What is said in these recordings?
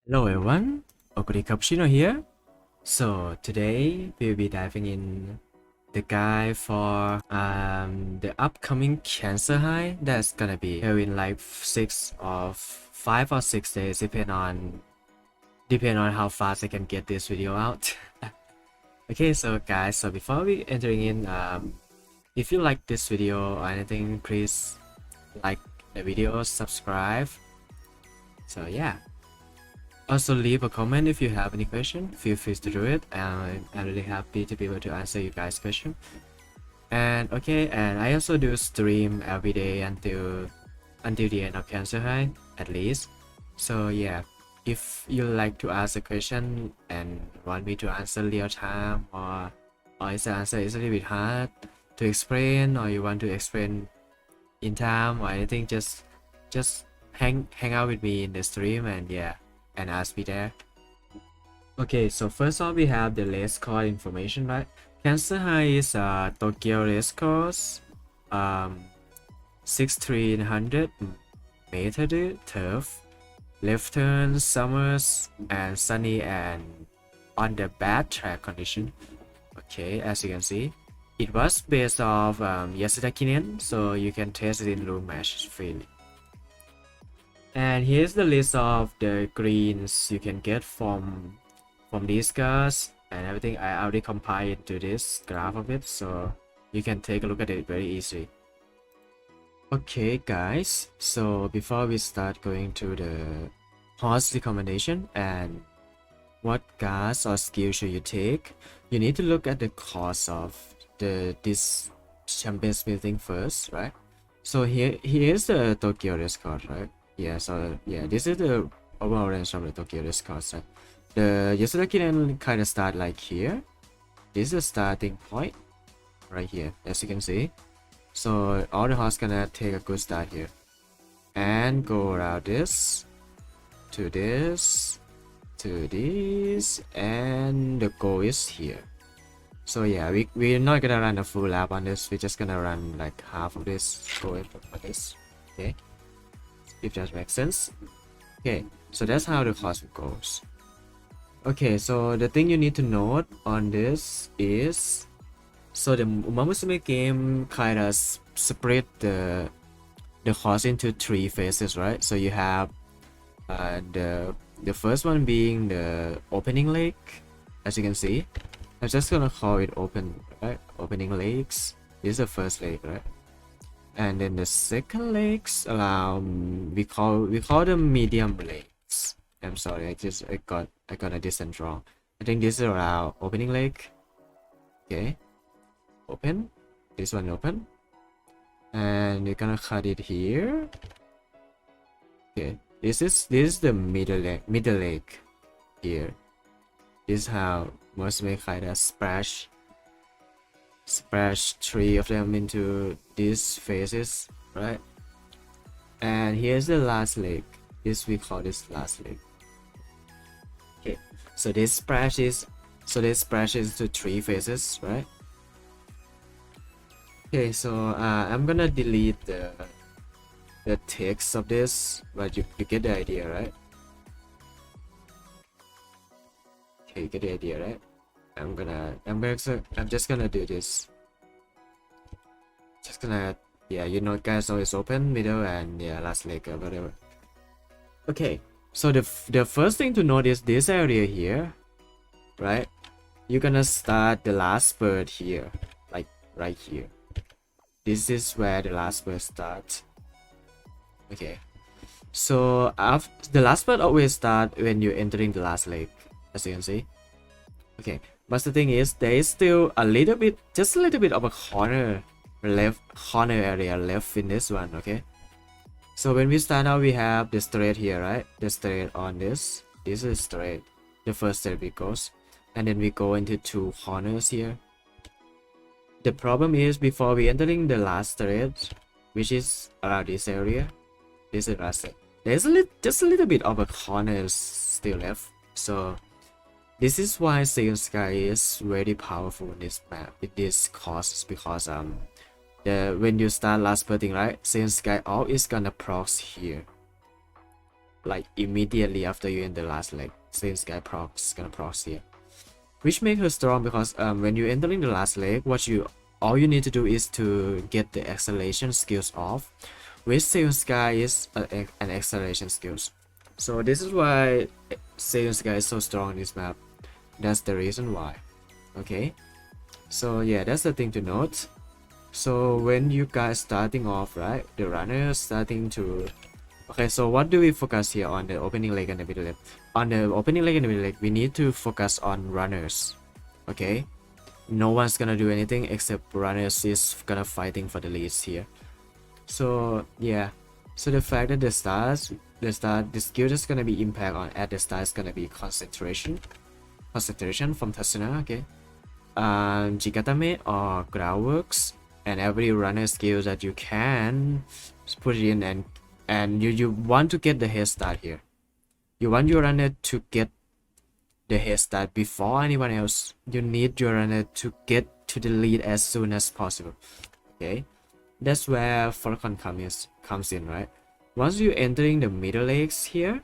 Hello everyone, Okuri Cappuccino here. So today we'll be diving in the guide for the upcoming Cancer High that's gonna be here in like 5 or 6 days depending on how fast I can get this video out. Okay, so guys, so before we entering in, if you like this video or anything, please like the video, subscribe. So yeah. Also leave a comment if you have any question, feel free to do it. I'm really happy to be able to answer you guys' question. And okay, and I also do stream every day until the end of Cancer High, at least. So yeah, if you like to ask a question and want me to answer real time, or is the answer is a little bit hard to explain, or you want to explain in time or anything, just hang out with me in the stream, and yeah, and ask me there. Okay, so first off we have the race course information, right? Cancer High is Tokyo race course, 6300 meter turf, left turn, summers and sunny and on the bad track condition. Okay, as you can see, it was based off Yasuda Kinen, so you can test it in room match freely. And here's the list of the greens you can get from these cars and everything. I already compiled into this graph of it, so you can take a look at it very easily. Okay guys, so before we start going to the horse recommendation and what cars or skills should you take, you need to look at the cost of this champion smithing first, right? So here's the Tokyo race card, right? Yeah, so yeah, this is the overall range of the Tokyo race course. The Yasuda Kinen kind of start like here. This is the starting point right here, as you can see. So all the horse gonna take a good start here and go around this to this to this, and the goal is here. So yeah, we're not gonna run a full lap on this. We're just gonna run like half of this going for this. Okay, if that makes sense. Okay, so that's how the course goes. Okay, so the thing you need to note on this is, so the Uma Musume game kind of split the course into 3 phases, right? So you have the first one being the opening leg, as you can see. I'm just gonna call it open, right? Opening legs. This is the first leg, right? And then the second legs around we call them medium legs. I'm sorry, I got a distance wrong. I think this is around opening leg. Okay, open. This one open, and you're gonna cut it here. Okay, this is the middle leg here. This is how most make kind of splash 3 of them into these phases, right? And here's the last leg. We call this last leg. Okay, so this splashes to 3 phases, right? Okay, so I'm gonna delete the text of this, but you get the idea, right? Okay, you get the idea, right? I'm just gonna do this. Just gonna, yeah, you know, guys, always open, middle, and yeah, last leg or whatever. Okay, so the first thing to note is this area here, right? You're gonna start the last bird here, like right here. This is where the last bird starts. Okay, so the last bird always start when you're entering the last leg, as you can see. Okay, but the thing is, there is still just a little bit of a corner area left in this one. Okay, so when we start out, we have the straight here, right? The straight on this is straight, the first straight we goes, and then we go into 2 corners here. The problem is, before we entering the last straight, which is around this area, this is last straight, there's just a little bit of a corner still left. So this is why Second Sky is very powerful in this map, in this course, because when you start last birding, right, Second Sky all is gonna procs here. like immediately after you end the last leg. Since guy procs gonna procs here, which make her strong because when you entering the last leg, all you need to do is to get the acceleration skills off, which Seiyun Sky is an acceleration skills. So this is why Seiyun Sky is so strong in this map. That's the reason why. Okay, so yeah, that's the thing to note. So when you guys starting off, right, the runner starting to, okay, so what do we focus here on the opening leg and the middle leg? On the opening leg and the middle leg, we need to focus on runners. Okay, no one's gonna do anything except runners is gonna fighting for the leads here. So yeah, so the fact that the skill is gonna be impact on at the start is gonna be concentration from Tasuna. Okay, Jigatame or groundworks, and every runner skill that you can put it in, and you want to get the head start here. You want your runner to get the head start before anyone else. You need your runner to get to the lead as soon as possible. Okay, that's where Falcon comes in, right? Once you entering the middle legs here,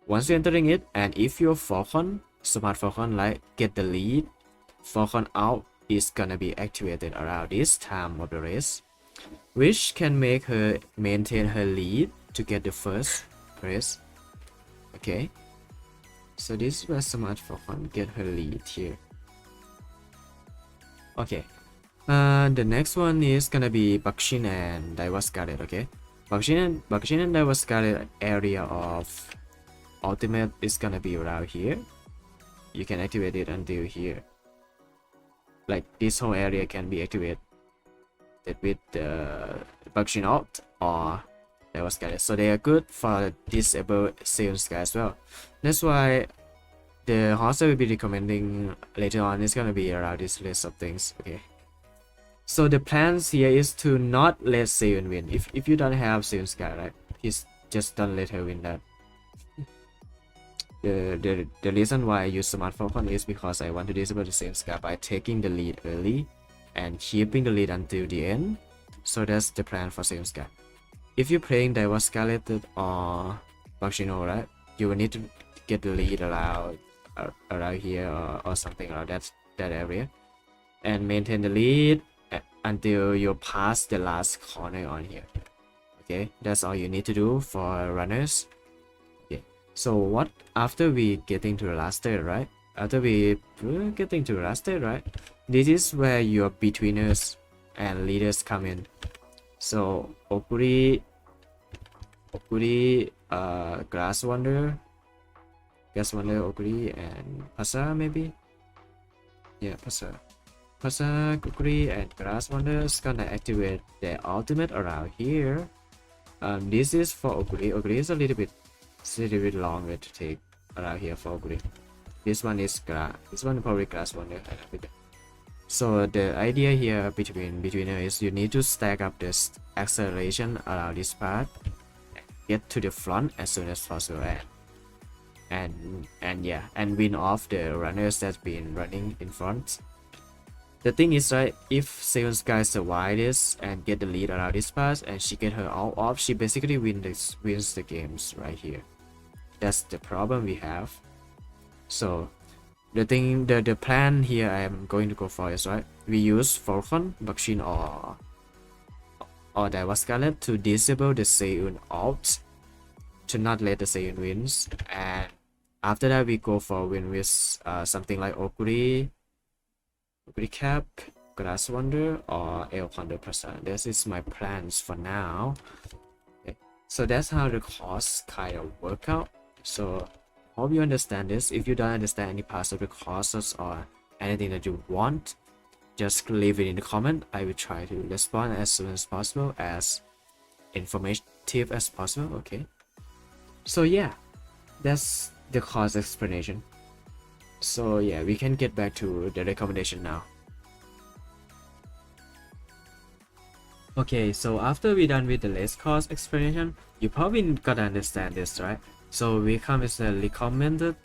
once you entering it, and if your Falcon, smart Falcon, like get the lead, Falcon out is gonna be activated around this time of the race, which can make her maintain her lead to get the first race. Okay, so this is where smart Falcon get her lead here. Okay, the next one is gonna be Bakshin and Daiwa Scarlet. Okay, Bakshin and Daiwa Scarlet area of ultimate is gonna be around here. You can activate it until here. Like this whole area can be activated with the Bakshin ult or Daiwa Scarlet. So they are good for disable Seiyun Sky as well. That's why the host I will be recommending later on is gonna be around this list of things. Okay. So the plans here is to not let Seiyun win. If you don't have Seiyun Sky, right? Just don't let her win that. The reason why I use Smart Falcon is because I want to disable the Seiyun Sky by taking the lead early and keeping the lead until the end. So that's the plan for Seiyun Sky. If you're playing Daiwa Scarlet or Bakshino, right? You will need to get the lead around here or something around that area, and maintain the lead until you pass the last corner on here. Okay, that's all you need to do for runners. Okay, so what after we getting to the last stage, right? After we getting to the last stage, right? This is where your betweeners and leaders come in. So Okuri, Grass Wonder, Okuri, and Pasa maybe. Yeah, Pasa, Okuri, and Grass Wonder is gonna activate their ultimate around here. This is for Okuri. Okuri is a little bit longer to take around here for Okuri. This one is probably Grass Wonder. So the idea here betweener is you need to stack up this acceleration around this part, get to the front as soon as possible, and win off the runners that's been running in front. The thing is, right, if Seiyun Sky survive this and get the lead around this part and she get her all off, she basically wins the games right here. That's the problem we have. So the plan here I am going to go for is, right, we use Falcon, Bakshin or Daiwa Scarlet to disable the Seiyun ult, to not let the Seiyun wins, and after that we go for win with something like Okuri Cap, Grass Wonder, or El 100%. This is my plans for now. Okay. So that's how the course kind of work out. So hope you understand this. If you don't understand any parts of the courses or anything that you want, just leave it in the comment. I will try to respond as soon as possible, as informative as possible. Okay, so yeah, that's the course explanation. So yeah, we can get back to the recommendation now. Okay, so after we done with the list course explanation, you probably gotta understand this, right? So we come with the recommended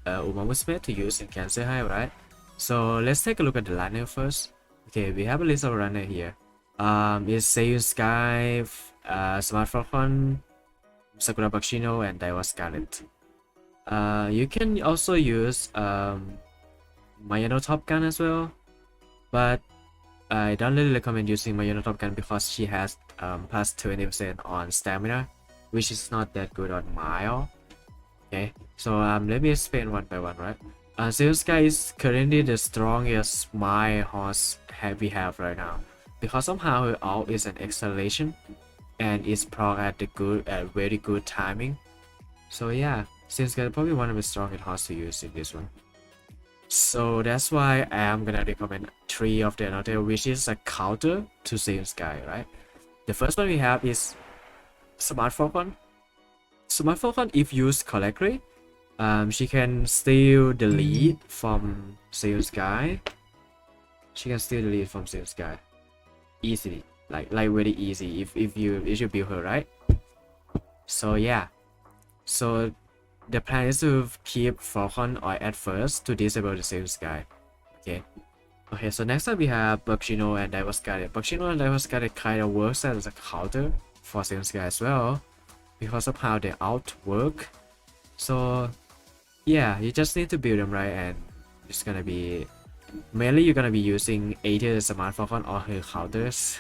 Umamusume to use in Kansai High, right? So let's take a look at the runner first. Okay, we have a list of runner here. Is Seiyun Sky, Smart Falcon, Sakura Bakshino and Daiwa Scarlet. You can also use Mayano Top Gun as well, but I don't really recommend using Mayano Top Gun because she has plus 20% on stamina, which is not that good on Mile. Okay, so let me explain one by one, right? Zeus Sky is currently the strongest Mile horse we have right now, because somehow her ult is an acceleration and it's proc at very good timing. So yeah, Zeus Sky is probably one of the strongest horses to use in this one. So that's why I am gonna recommend 3 of the annotator, which is a counter to Zeus Sky, right? The first one we have is Smart Falcon. Smart Falcon, if used correctly, she can steal the lead from Zeus Sky. She can steal the lead from Zeus Sky easily, like very easy if you build her right. So yeah, so the plan is to keep Falcon or at first to disable the Zeus Sky. Okay, so next up we have Bakshino and Daiwa Scarlet. Bakshino and Daiwa Scarlet kind of works as a counter for Zeus Sky as well, because of how they outwork. So yeah, you just need to build them right, and it's gonna be mainly you're gonna be using either Smart Falcon or her counters.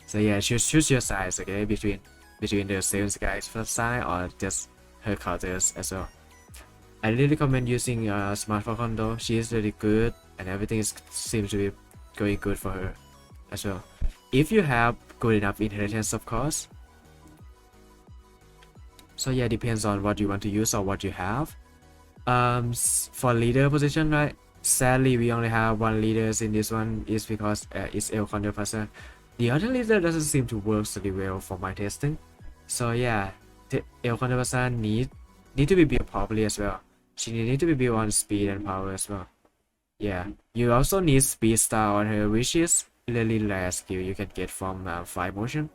So yeah, choose your size, okay, between the Zeus Sky's first side or just her counters as well. I really recommend using Smart Falcon though. She is really good and everything seems to be going good for her as well, if you have good enough inheritance, of course. So yeah, depends on what you want to use or what you have. For leader position, right, sadly we only have one leaders in this one, is because it's El Condor. The other leader doesn't seem to work really well for my testing. So yeah, the El Condor need to be built properly as well. She need to be built on speed and power as well. Yeah, you also need speed star on her, which is really rare skill you can get from 5 motion.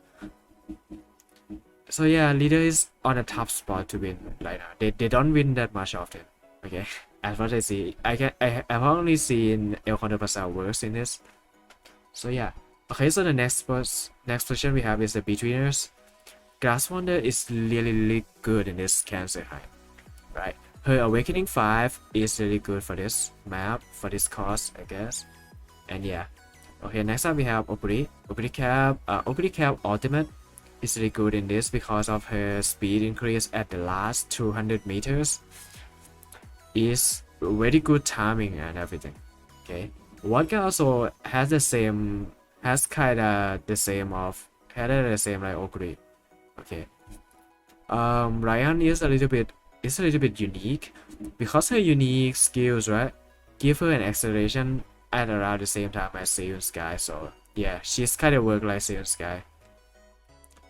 So yeah, leader is on a top spot to win right now. They don't win that much often. Okay, as what I see, I've only seen El Condor works in this. So yeah, okay. So the next position we have is the Betweeners. Grass Wonder is really good in this cancer height, right? Her Awakening 5 is really good for this map, for this course, I guess. And yeah, okay. Next up we have Opry Cap. Opry Cap Ultimate is really good in this because of her speed increase at the last 200 meters. Is very good timing and everything. Okay, Vodka also has the same, kinda the same like Okuri. Okay, Ryan is a little bit unique because her unique skills, right, give her an acceleration at around the same time as Seiyun Sky. So yeah, she's kind of work like Seiyun Sky,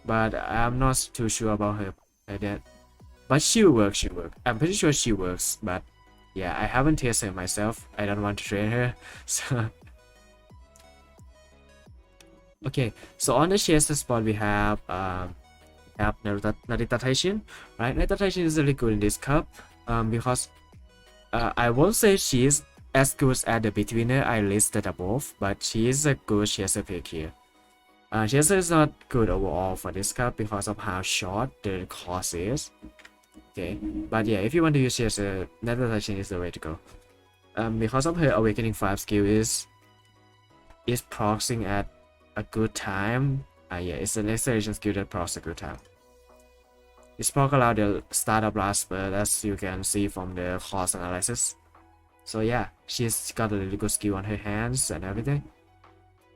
but I'm not too sure about her like that. But she works. I'm pretty sure she works, but yeah, I haven't tested her myself. I don't want to train her. So okay, so on the chest spot we have Narita Taishin, right? Narita Taishin is really good in this cup because I won't say she is as good as the Betweener I listed above, but she is a good chaser pick here. Chaser is not good overall for this cup because of how short the course is. Okay, but yeah, if you want to use chaser, Narita Taishin is the way to go. Because of her Awakening 5 skill is proxing at a good time. Yeah, it's an acceleration skill that procs a good time. It's proc allow the startup blast spurt, as you can see from the cost analysis. So yeah, she's got a really good skill on her hands and everything.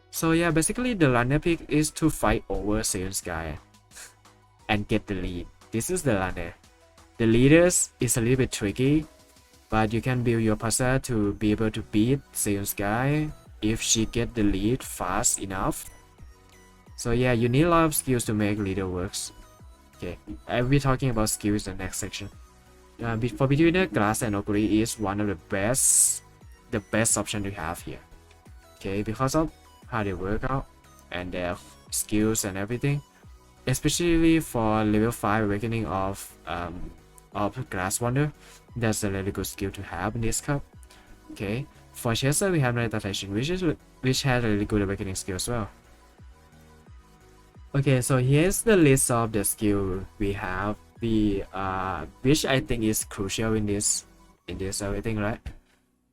So yeah, basically the runner pick is to fight over Seiyun Sky and get the lead. This is the runner. The leaders is a little bit tricky, but you can build your Pasa to be able to beat Seiyun Sky if she get the lead fast enough. So yeah, you need a lot of skills to make leader works. Okay, I'll be talking about skills in the next section. For Betweener, Glass and Okuri is one of the best option to have here. Okay, because of how they work out and their skills and everything, especially for level 5 Awakening of Glass Wonder, that's a really good skill to have in this cup. Okay, for Chaser we have Narita Taishin, which has a really good Awakening skill as well. Okay, so here's the list of the skill we have, the which I think is crucial in this everything, right?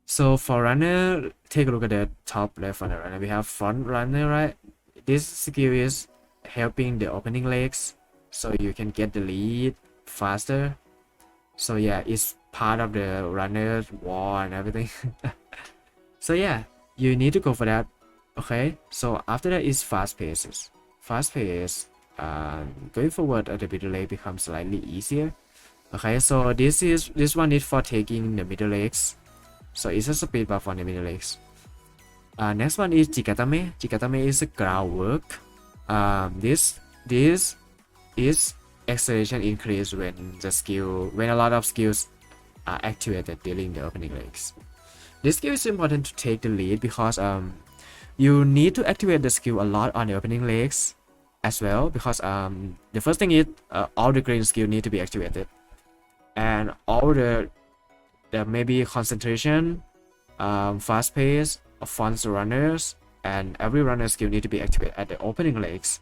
So for runner, take a look at the top left on the runner. We have front runner, right? This skill is helping the opening legs, so you can get the lead faster. So yeah, it's part of the runner wall and everything. So yeah, you need to go for that. Okay, so after that is fast paces. Fast pace, going forward at the middle leg becomes slightly easier. Okay, so this one is for taking the middle legs. So it's a speed buff on the middle legs. Next one is Jikatame. Jikatame is a groundwork. This is acceleration increase when a lot of skills are activated during the opening legs. This skill is important to take the lead because you need to activate the skill a lot on the opening legs as well, because the first thing is all the green skill need to be activated, and all the maybe concentration, fast pace, front runners, and every runner skill need to be activated at the opening legs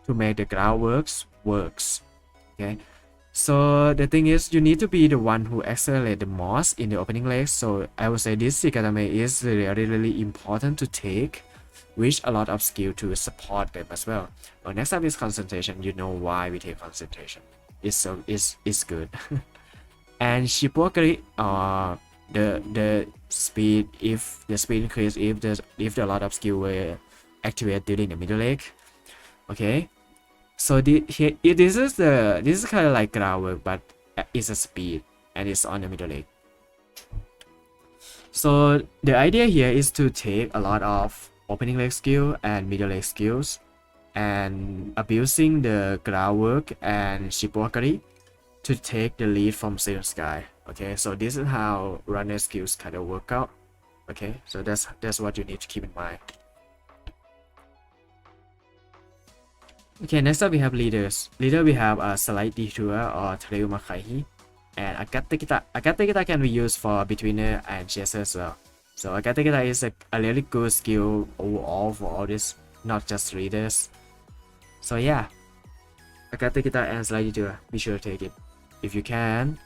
to make the groundwork works. Okay, so the thing is you need to be the one who accelerate the most in the opening legs. So I would say this Shikatame is really important to take, which a lot of skill to support them as well. But next up is concentration. You know why we take concentration. It's good. And Shipokari, the speed, if the speed increase, if a lot of skill were activated during the middle leg. Okay, so this is kind of like groundwork, but it's a speed and it's on the middle leg. So the idea here is to take a lot of opening leg skill and middle leg skills and abusing the groundwork and Shipokari to take the lead from Zero Sky. Okay, so this is how runner skills kind of work out. Okay, so that's what you need to keep in mind. Okay, next up we have leaders. Leader we have a slight detour or trail Makaihi, and Agatekita can be used for betweener and chaser as well. So Agatekita is a really good skill overall for all this, not just leaders. So yeah, Agatekita and slight detour, be sure to take it if you can.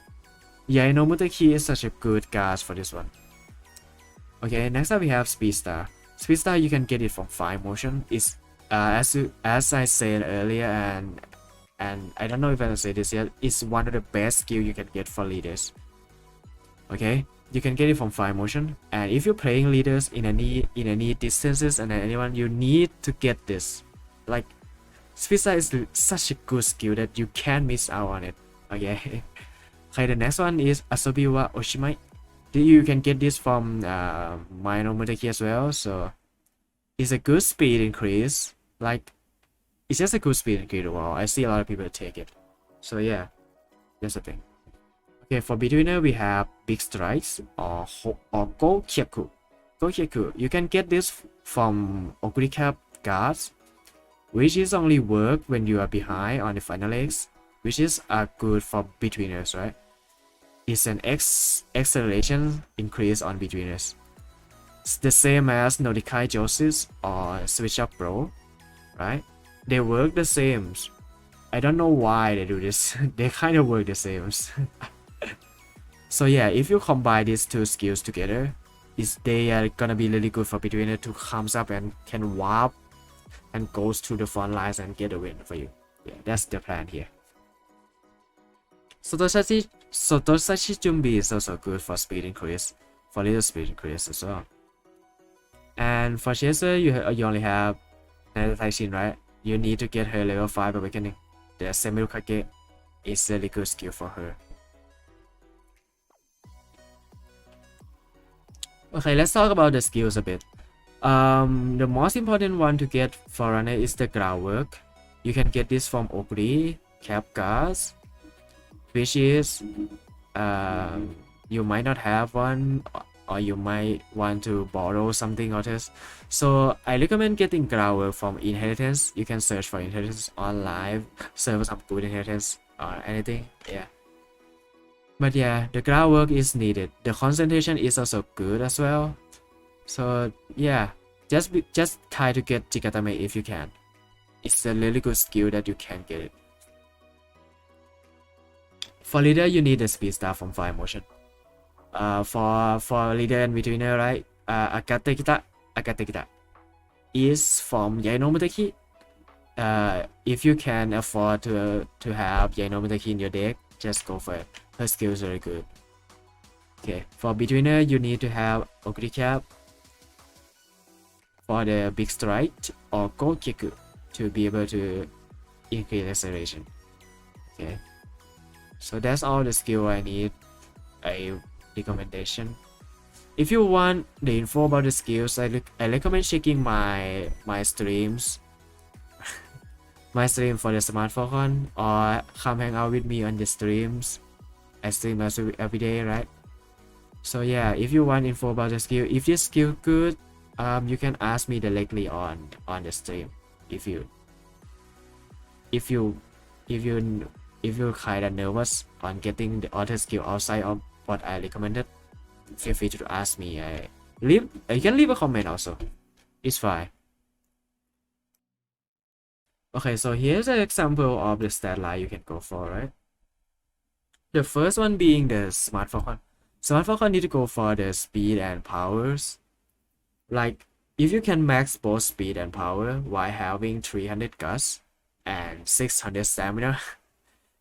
Yeah, no Muteki is such a good card for this one. Okay, next up we have Speed Star. Speed Star you can get it from fire motion. It's as I said earlier, and I don't know if I say this yet, it's one of the best skill you can get for leaders. Okay, you can get it from fire motion, and if you're playing leaders in any distances and anyone, you need to get this. Like, Speed Star is such a good skill that you can't miss out on it. Okay. Okay, the next one is Asobiwa Oshimai. You can get this from Mino Muteki as well. So it's a good speed increase. Like, it's just a good speed increase. Wow, I see a lot of people take it. So yeah, that's the thing. Okay, for betweener we have Big Strikes or Go Kyaku. Go Kyaku. You can get this from Okuricap guards, which is only work when you are behind on the final legs, which is good for betweeners, right? It's an acceleration increase on betweeners. It's the same as Nodikai Joseph or Switch Up Bro, right? They work the same. I don't know why they do this. They kind of work the same. So yeah, if you combine these two skills together, they are gonna be really good for betweener to comes up and can warp and goes to the front lines and get a win for you. Yeah, that's the plan here. Sotosachi Jumbi is also good for speed increase, for little speed increase as well. And for Chaser, you only have Taishin, right? You need to get her level 5 awakening. The Semilukage is a really good skill for her. Okay, let's talk about the skills a bit. The most important one to get for runner is the groundwork. You can get this from Ogri, Cap Guards, which is you might not have one, or you might want to borrow something or this. So I recommend getting groundwork from Inheritance. You can search for Inheritance online, search some good Inheritance or anything. Yeah. But yeah, the groundwork is needed. The concentration is also good as well. So yeah, just try to get Jikatame if you can. it's a really good skill that you can get it. For leader, you need the speed star from fire motion. For leader and beginner, right? Akate kita is from Yainomutaki. If you can afford to have Yainomutaki in your deck, just go for it. Her skill is very good. Okay, for beginner, you need to have Okuricap for the big strike or Gokiku to be able to increase acceleration. Okay, so that's all the skill I need. A recommendation. If you want the info about the skills, I recommend checking my streams, my stream for the smartphone, or come hang out with me on the streams. I stream every day, right? So yeah, if you want info about the skill, if this skill good, you can ask me directly on the stream. If you kinda nervous on getting the other skill outside of what I recommended, feel free to ask me. You can leave a comment also. It's fine. Okay, so here's an example of the stat line you can go for, right? The first one being the Smart Falcon. Smart Falcon need to go for the speed and powers. Like, if you can max both speed and power while having 300 guts and 600 stamina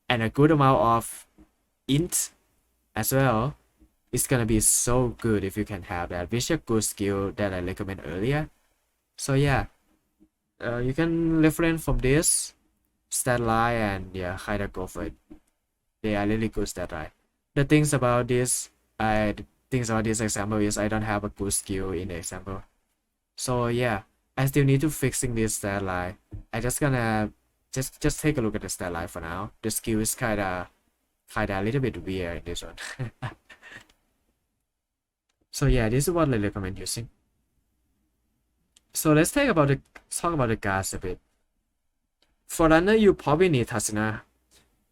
and a good amount of int as well, it's gonna be so good if you can have that, which is a good skill that I recommend earlier. So yeah, you can reference from this stat line and yeah, kinda go for it. They are really good stat line. The things about this example is I don't have a good skill in the example. So yeah, I still need to fixing this stat line. I just gonna just take a look at the stat line for now. The skill is kinda a little bit weird in this one. So yeah, this is what I recommend using. So let's talk about the gas a bit. For runner, you probably need Tasuna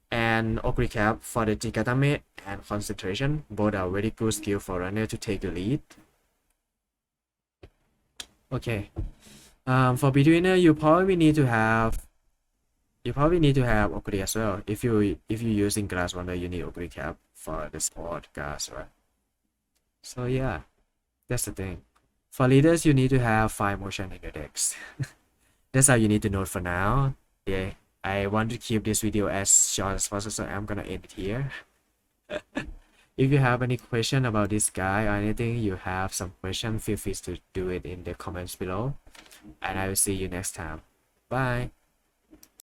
and Okuricap for the Jigatame and concentration. Both are very good skill for runner to take the lead. Okay. For beginner, you probably need to have Okuri as well. If you using glass runner, you need Okuricap for the sport gas, right? So yeah, that's the thing. For leaders, you need to have fire motion in your decks. That's how you need to know for now. Yeah, I want to keep this video as short as possible, so I'm gonna end it here. If you have any question about this guy or anything, you have some question, feel free to do it in the comments below. And I will see you next time. Bye.